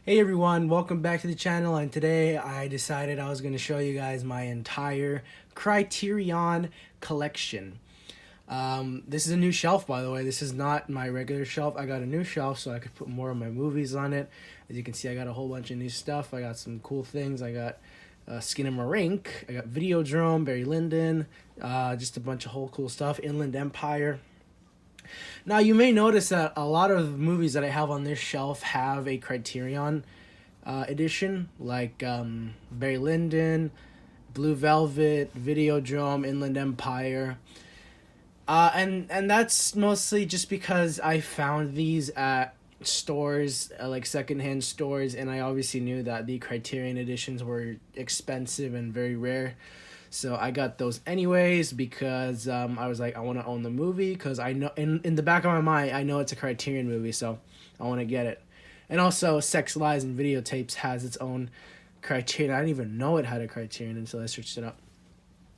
Hey everyone, welcome back to the channel, and today I decided I was going to show you guys my entire Criterion collection. This is a new shelf, by the way. This is not my regular shelf. I got a new shelf so I could put more of my movies on it. As you can see, I got a whole bunch of new stuff. I got some cool things. I got Skinamarink, I got Videodrome, Barry Lyndon, just a bunch of whole cool stuff, Inland Empire. Now, you may notice that a lot of movies that I have on this shelf have a Criterion edition, like Barry Lyndon, Blue Velvet, Videodrome, Inland Empire. And that's mostly just because I found these at stores, like secondhand stores, and I obviously knew that the Criterion editions were expensive and very rare. So I got those anyways because I was like, I want to own the movie because I know in the back of my mind, I know it's a Criterion movie, so I want to get it. And also, Sex, Lies, and Videotapes has its own Criterion. I didn't even know it had a Criterion until I searched it up.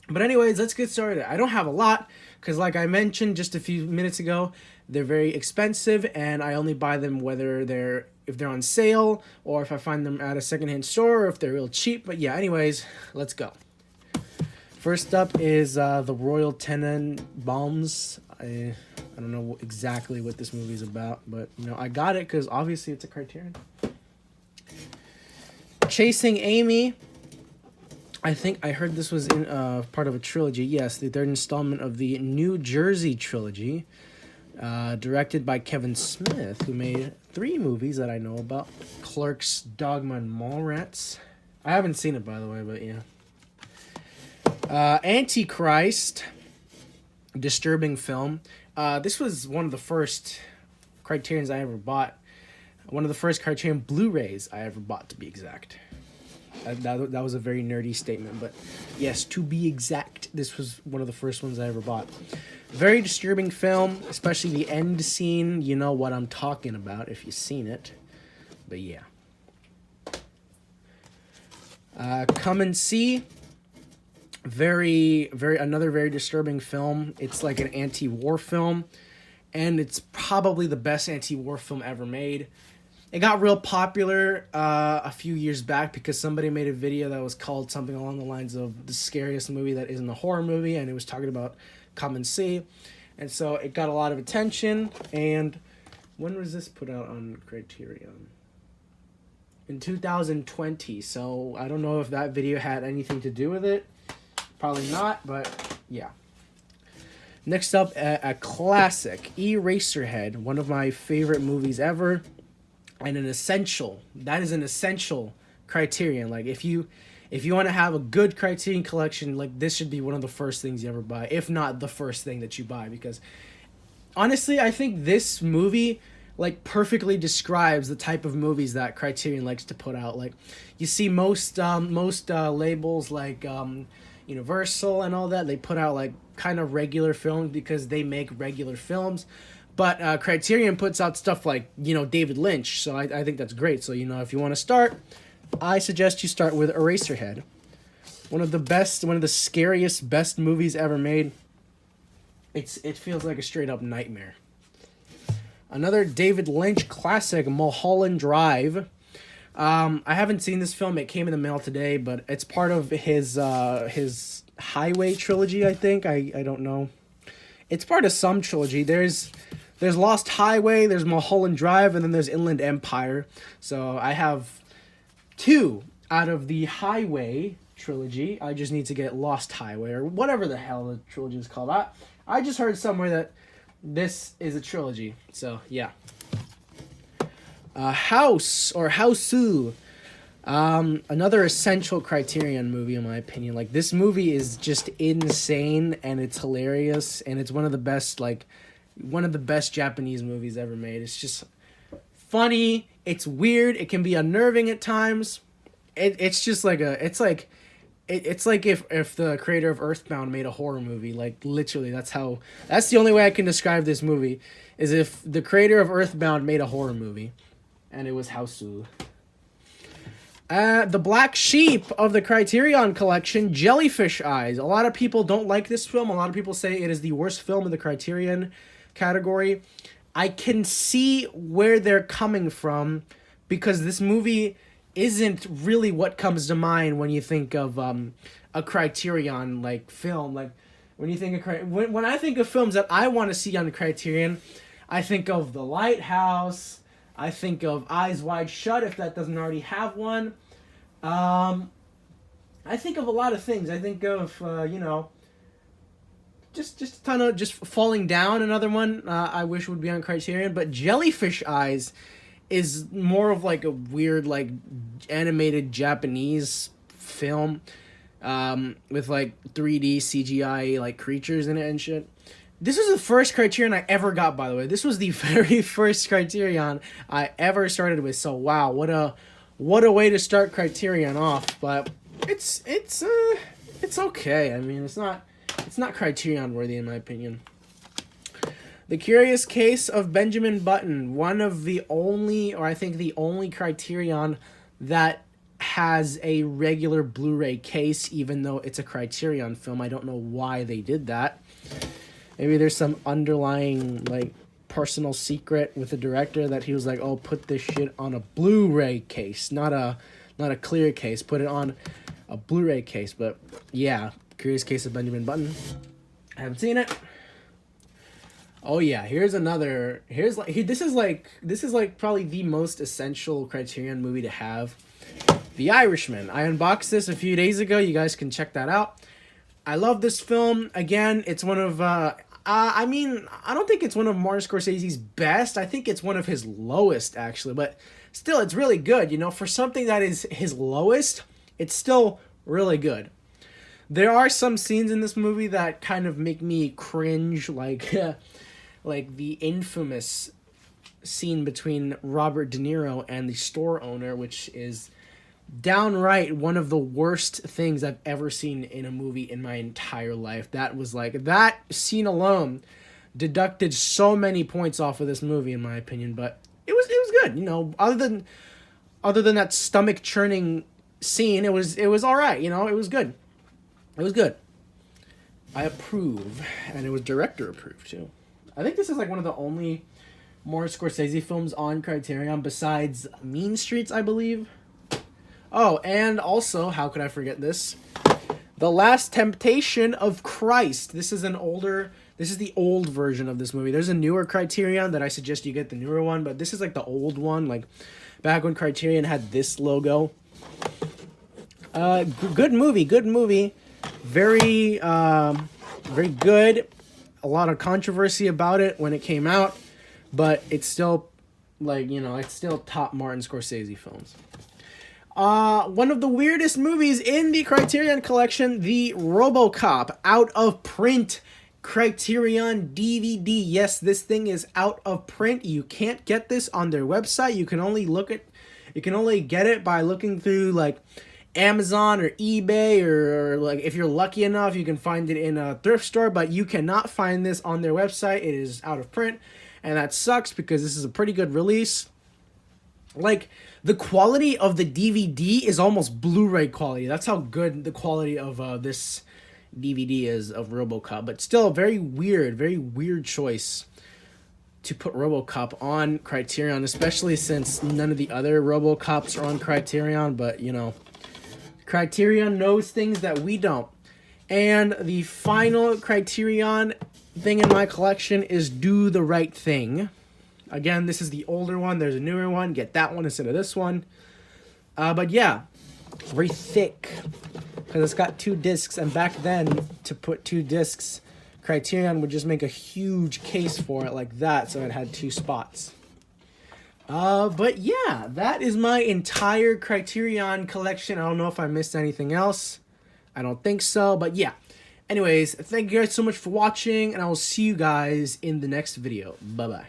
But anyways, let's get started. I don't have a lot because, like I mentioned just a few minutes ago, they're very expensive, and I only buy them if they're on sale or if I find them at a secondhand store or if they're real cheap. But yeah, anyways, let's go. First up is the Royal Tenenbaums. I don't know exactly what this movie is about, but I got it because obviously it's a Criterion. Chasing Amy. I think I heard this was in part of a trilogy. Yes, the third installment of the New Jersey trilogy, directed by Kevin Smith, who made 3 movies that I know about: Clerks, Dogma, and Mallrats. I haven't seen it, by the way, but yeah. Antichrist, disturbing film. This was one of the first Criterions I ever bought. One of the first Criterion Blu-rays I ever bought, to be exact. That was a very nerdy statement, but yes, to be exact, this was one of the first ones I ever bought. Very disturbing film, especially the end scene. You know what I'm talking about if you've seen it. But yeah. Come and See. Another very disturbing film. It's like an anti-war film, and it's probably the best anti-war film ever made. It got real popular a few years back because somebody made a video that was called something along the lines of the scariest movie that isn't a horror movie, and it was talking about Come and See. And so it got a lot of attention. And when was this put out on Criterion? In 2020. So I don't know if that video had anything to do with it. Probably not, but yeah. Next up, a classic, Eraserhead, one of my favorite movies ever, and an essential. That is an essential Criterion. Like if you want to have a good Criterion collection, like this should be one of the first things you ever buy, if not the first thing that you buy, because honestly, I think this movie like perfectly describes the type of movies that Criterion likes to put out. Like you see most labels like Universal and all that, they put out like kind of regular films because they make regular films, but Criterion puts out stuff like David Lynch, so I think that's great. So if you want to start, I suggest you start with Eraserhead, one of the scariest, best movies ever made. It feels like a straight up nightmare. Another David Lynch classic, Mulholland Drive. I haven't seen this film. It came in the mail today, but it's part of his Highway trilogy, I think. I don't know. It's part of some trilogy. There's Lost Highway, there's Mulholland Drive, and then there's Inland Empire. So I have 2 out of the Highway trilogy. I just need to get Lost Highway, or whatever the hell the trilogy is called. I just heard somewhere that this is a trilogy. So yeah. House or Houseu, another essential Criterion movie in my opinion. Like this movie is just insane and it's hilarious and it's one of the best Japanese movies ever made. It's just funny, it's weird, it can be unnerving at times. It's like if the creator of Earthbound made a horror movie. Like literally, that's the only way I can describe this movie, is if the creator of Earthbound made a horror movie. And it was Houseu. The black sheep of the Criterion collection, Jellyfish Eyes. A lot of people don't like this film. A lot of people say it is the worst film in the Criterion category. I can see where they're coming from because this movie isn't really what comes to mind when you think of a Criterion like film. Like when you think of when I think of films that I want to see on Criterion, I think of The Lighthouse. I think of Eyes Wide Shut, if that doesn't already have one. I think of a lot of things. I think of just a ton of just Falling Down, another one I wish would be on Criterion. But Jellyfish Eyes is more of like a weird like animated Japanese film with like 3D CGI like creatures in it and shit. This was the first Criterion I ever got, by the way. This was the very first Criterion I ever started with. So wow, what a way to start Criterion off. But it's okay. I mean, it's not Criterion worthy in my opinion. The Curious Case of Benjamin Button, one of the only, or I think the only Criterion that has a regular Blu-ray case, even though it's a Criterion film. I don't know why they did that. Maybe there's some underlying like personal secret with the director that he was like, "Oh, put this shit on a Blu-ray case, not a clear case. Put it on a Blu-ray case." But yeah, Curious Case of Benjamin Button. I haven't seen it. Oh yeah, this is like probably the most essential Criterion movie to have. The Irishman. I unboxed this a few days ago. You guys can check that out. I love this film. Again, it's one of I mean, I don't think it's one of Martin Scorsese's best. I think it's one of his lowest actually, but still it's really good, you know, for something that is his lowest, it's still really good. There are some scenes in this movie that kind of make me cringe, like like the infamous scene between Robert De Niro and the store owner, which is downright one of the worst things I've ever seen in a movie in my entire life. That was like, that scene alone deducted so many points off of this movie in my opinion, but it was good, you know, other than that stomach churning scene, it was all right, you know, it was good. It was good. I approve, and it was director approved too. I think this is like one of the only Martin Scorsese films on Criterion besides Mean Streets, I believe. Oh, and also, how could I forget this? The Last Temptation of Christ. This is the old version of this movie. There's a newer Criterion that I suggest you get the newer one, but this is like the old one, like back when Criterion had this logo. Good movie. Very good. A lot of controversy about it when it came out, but it's still like, you know, it's still top Martin Scorsese films. One of the weirdest movies in the Criterion collection, the RoboCop out of print Criterion DVD. Yes, this thing is out of print. You can't get this on their website. You can only get it by looking through like Amazon or eBay, or like if you're lucky enough you can find it in a thrift store, but you cannot find this on their website. It is out of print, and that sucks because this is a pretty good release. Like, the quality of the DVD is almost Blu-ray quality. That's how good the quality of this DVD is of RoboCop. But still, very weird choice to put RoboCop on Criterion, especially since none of the other RoboCops are on Criterion. But, you know, Criterion knows things that we don't. And the final Criterion thing in my collection is Do the Right Thing. Again, this is the older one. There's a newer one. Get that one instead of this one. But yeah, very thick because it's got 2 discs. And back then, to put 2 discs, Criterion would just make a huge case for it like that, so it had 2 spots. But yeah, that is my entire Criterion collection. I don't know if I missed anything else. I don't think so, but yeah. Anyways, thank you guys so much for watching, and I will see you guys in the next video. Bye-bye.